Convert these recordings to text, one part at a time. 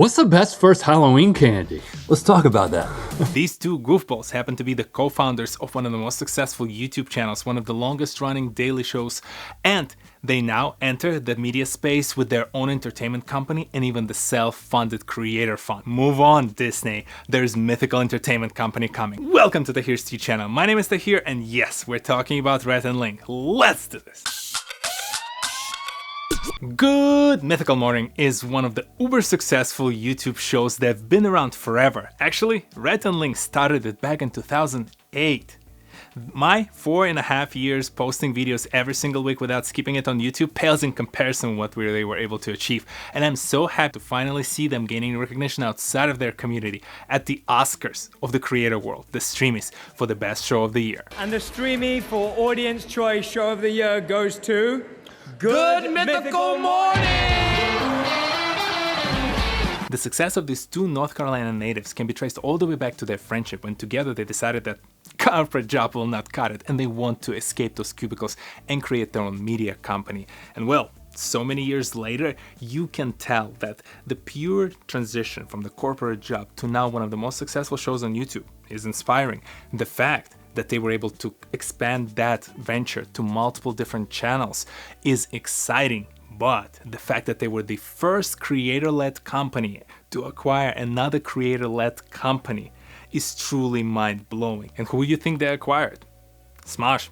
What's the best first Halloween candy? Let's talk about that. These two goofballs happen to be the co-founders of one of the most successful YouTube channels, one of the longest running daily shows, and they now enter the media space with their own entertainment company and even the self-funded creator fund. Move on, Disney. There's Mythical Entertainment Company coming. Welcome to the TohirT channel. My name is TohirT, and yes, we're talking about Rhett and Link. Let's do this. Good Mythical Morning is one of the uber successful YouTube shows that have been around forever. Actually, Rhett and Link started it back in 2008. My 4.5 years posting videos every single week without skipping it on YouTube pales in comparison with what they were able to achieve. And I'm so happy to finally see them gaining recognition outside of their community at the Oscars of the creator world, the Streamies, for the best show of the year. And the Streamy for Audience Choice Show of the Year goes to... Good Mythical Morning! The success of these two North Carolina natives can be traced all the way back to their friendship, when together they decided that corporate job will not cut it and they want to escape those cubicles and create their own media company. And well, so many years later, you can tell that the pure transition from the corporate job to now one of the most successful shows on YouTube is inspiring. The fact that they were able to expand that venture to multiple different channels is exciting, but the fact that they were the first creator-led company to acquire another creator-led company is truly mind-blowing. And who do you think they acquired? Smosh.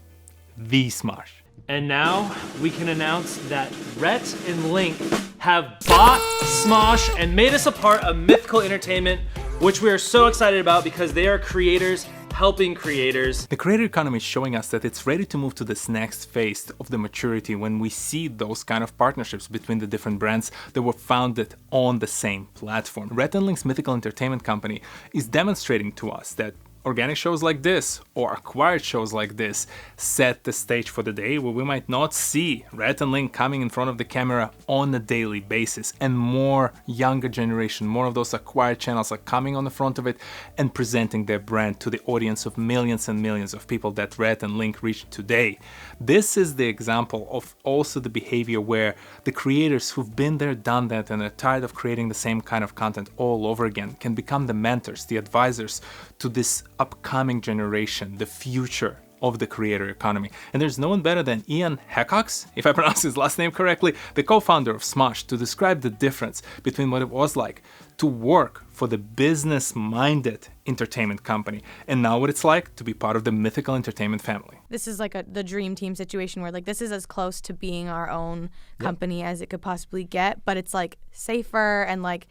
The Smosh. And now we can announce that Rhett and Link have bought Smosh and made us a part of Mythical Entertainment, which we are so excited about because they are creators helping creators. The creator economy is showing us that it's ready to move to this next phase of the maturity when we see those kind of partnerships between the different brands that were founded on the same platform. Rhett and Link's Mythical Entertainment Company is demonstrating to us that organic shows like this or acquired shows like this set the stage for the day where we might not see Rhett and Link coming in front of the camera on a daily basis, and more younger generation, more of those acquired channels are coming on the front of it and presenting their brand to the audience of millions and millions of people that Rhett and Link reach today. This is the example of also the behavior where the creators who've been there, done that, and are tired of creating the same kind of content all over again can become the mentors, the advisors to this upcoming generation, the future of the creator economy. And there's no one better than Ian Heckox, if I pronounce his last name correctly, the co-founder of Smosh, to describe the difference between what it was like to work for the business-minded entertainment company and now what it's like to be part of the Mythical Entertainment family. This is like the dream team situation where like this is as close to being our own company as it could possibly get, but it's like safer, and like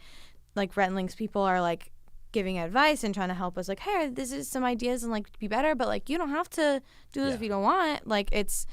Rhett and Link's people are like giving advice and trying to help us, like, hey, this is some ideas and like be better, but like you don't have to do this if you don't want. Like it's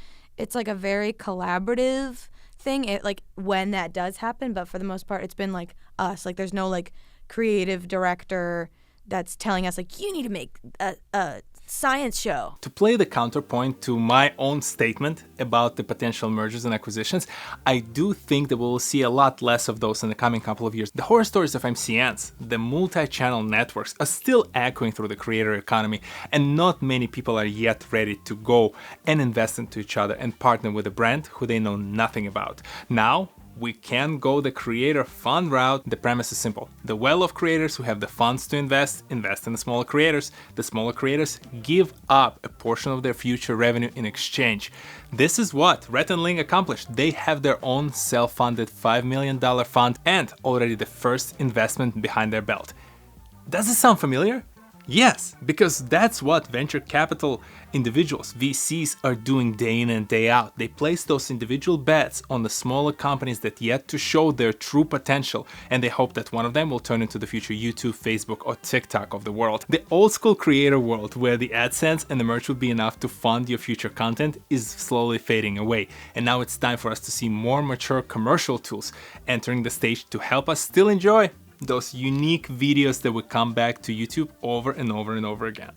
like a very collaborative thing. It like when that does happen, but for the most part it's been like us. Like there's no like creative director that's telling us like you need to make a science show. To play the counterpoint to my own statement about the potential mergers and acquisitions, I do think that we will see a lot less of those in the coming couple of years. The horror stories of MCNs, the multi-channel networks, are still echoing through the creator economy, and not many people are yet ready to go and invest into each other and partner with a brand who they know nothing about. Now, we can go the creator fund route. The premise is simple. The well of creators who have the funds to invest in the smaller creators. The smaller creators give up a portion of their future revenue in exchange. This is what Rhett and Link accomplished. They have their own self-funded $5 million fund and already the first investment behind their belt. Does it sound familiar? Yes, because that's what venture capital individuals, VCs, are doing day in and day out. They place those individual bets on the smaller companies that yet to show their true potential, and they hope that one of them will turn into the future YouTube, Facebook, or TikTok of the world. The old school creator world, where the AdSense and the merch would be enough to fund your future content, is slowly fading away. And now it's time for us to see more mature commercial tools entering the stage to help us still enjoy those unique videos that would come back to YouTube over and over and over again.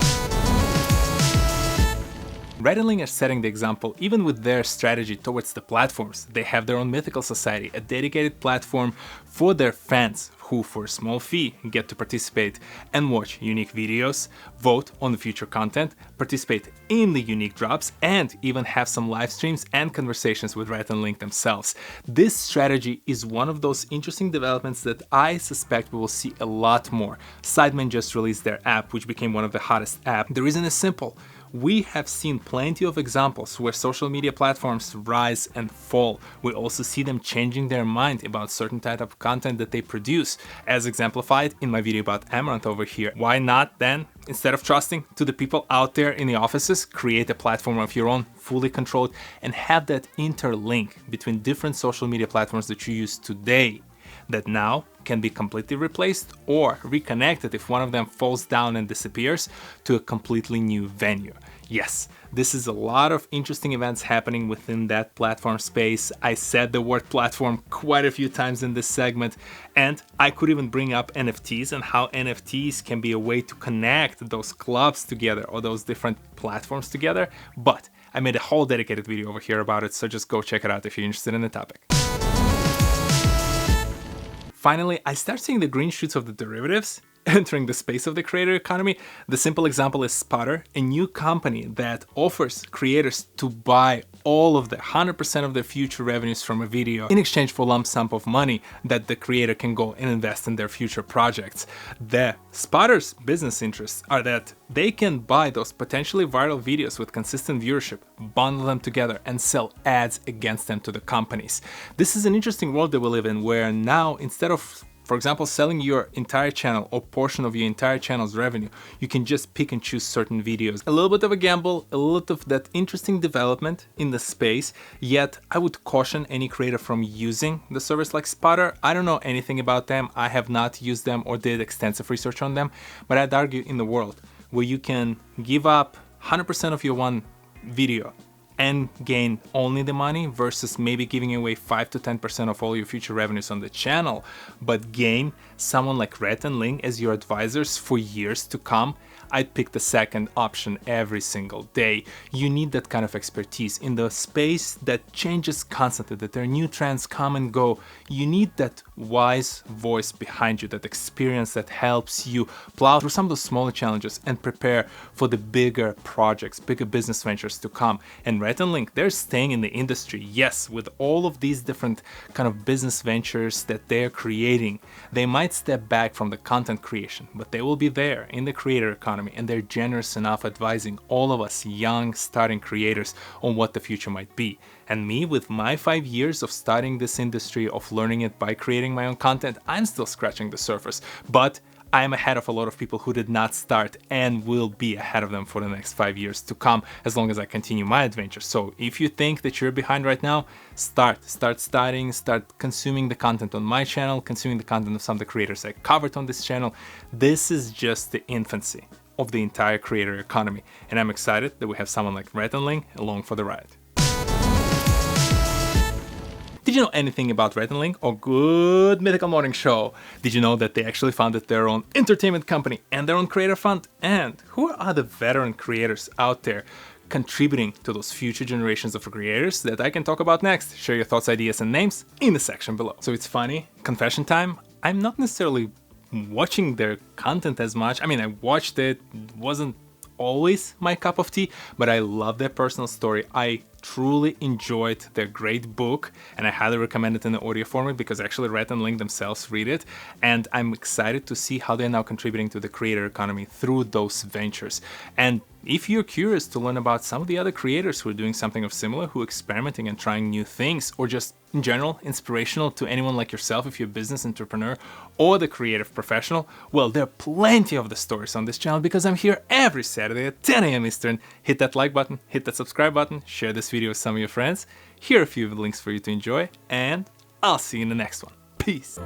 Rhett and Link are setting the example even with their strategy towards the platforms. They have their own Mythical Society, a dedicated platform for their fans who for a small fee get to participate and watch unique videos, vote on the future content, participate in the unique drops, and even have some live streams and conversations with Rhett and Link themselves. This strategy is one of those interesting developments that I suspect we will see a lot more. Sidemen just released their app, which became one of the hottest apps. The reason is simple. We have seen plenty of examples where social media platforms rise and fall. We also see them changing their mind about certain type of content that they produce, as exemplified in my video about Amaranth over here. Why not then, instead of trusting to the people out there in the offices, create a platform of your own, fully controlled, and have that interlink between different social media platforms that you use today that now can be completely replaced or reconnected if one of them falls down and disappears to a completely new venue. Yes, this is a lot of interesting events happening within that platform space. I said the word platform quite a few times in this segment, and I could even bring up NFTs and how NFTs can be a way to connect those clubs together or those different platforms together, but I made a whole dedicated video over here about it, so just go check it out if you're interested in the topic. Finally, I start seeing the green shoots of the derivatives entering the space of the creator economy. The simple example is Spotter, a new company that offers creators to buy all of the 100% of their future revenues from a video in exchange for a lump sum of money that the creator can go and invest in their future projects. The Spotter's business interests are that they can buy those potentially viral videos with consistent viewership, bundle them together, and sell ads against them to the companies. This is an interesting world that we live in, where now instead of, for example, selling your entire channel or portion of your entire channel's revenue, you can just pick and choose certain videos. A little bit of a gamble, a little of that interesting development in the space, yet I would caution any creator from using the service like Spotter. I don't know anything about them, I have not used them or did extensive research on them, but I'd argue in the world where you can give up 100% of your one video and gain only the money versus maybe giving away 5 to 10% of all your future revenues on the channel, but gain someone like Rhett and Link as your advisors for years to come, I'd pick the second option every single day. You need that kind of expertise in the space that changes constantly, that there are new trends come and go. You need that wise voice behind you, that experience that helps you plow through some of the smaller challenges and prepare for the bigger projects, bigger business ventures to come. And Rhett and Link, they're staying in the industry. Yes, with all of these different kind of business ventures that they're creating, they might step back from the content creation, but they will be there in the creator economy, and they're generous enough advising all of us young starting creators on what the future might be. And me, with my 5 years of studying this industry, of learning it by creating my own content, I'm still scratching the surface, but I am ahead of a lot of people who did not start and will be ahead of them for the next 5 years to come as long as I continue my adventure. So if you think that you're behind right now, start studying, start consuming the content on my channel, consuming the content of some of the creators I covered on this channel. This is just the infancy of the entire creator economy, and I'm excited that we have someone like Rhett and Link along for the ride. Did you know anything about Rhett and Link or Good Mythical Morning show? Did you know that they actually founded their own entertainment company and their own creator fund? And who are the veteran creators out there contributing to those future generations of creators that I can talk about next? Share your thoughts, ideas, and names in the section below. So it's funny, confession time, I'm not necessarily watching their content as much. I mean, I watched it, wasn't always my cup of tea, but I love their personal story. I truly enjoyed their great book, and I highly recommend it in the audio format because actually Rhett and Link themselves read it, and I'm excited to see how they're now contributing to the creator economy through those ventures. And if you're curious to learn about some of the other creators who are doing something of similar, who are experimenting and trying new things, or just in general inspirational to anyone like yourself if you're a business entrepreneur or the creative professional, well, there are plenty of the stories on this channel because I'm here every Saturday at 10 a.m. Eastern. Hit that like button, hit that subscribe button, share this video with some of your friends. Here are a few links for you to enjoy, and I'll see you in the next one. Peace.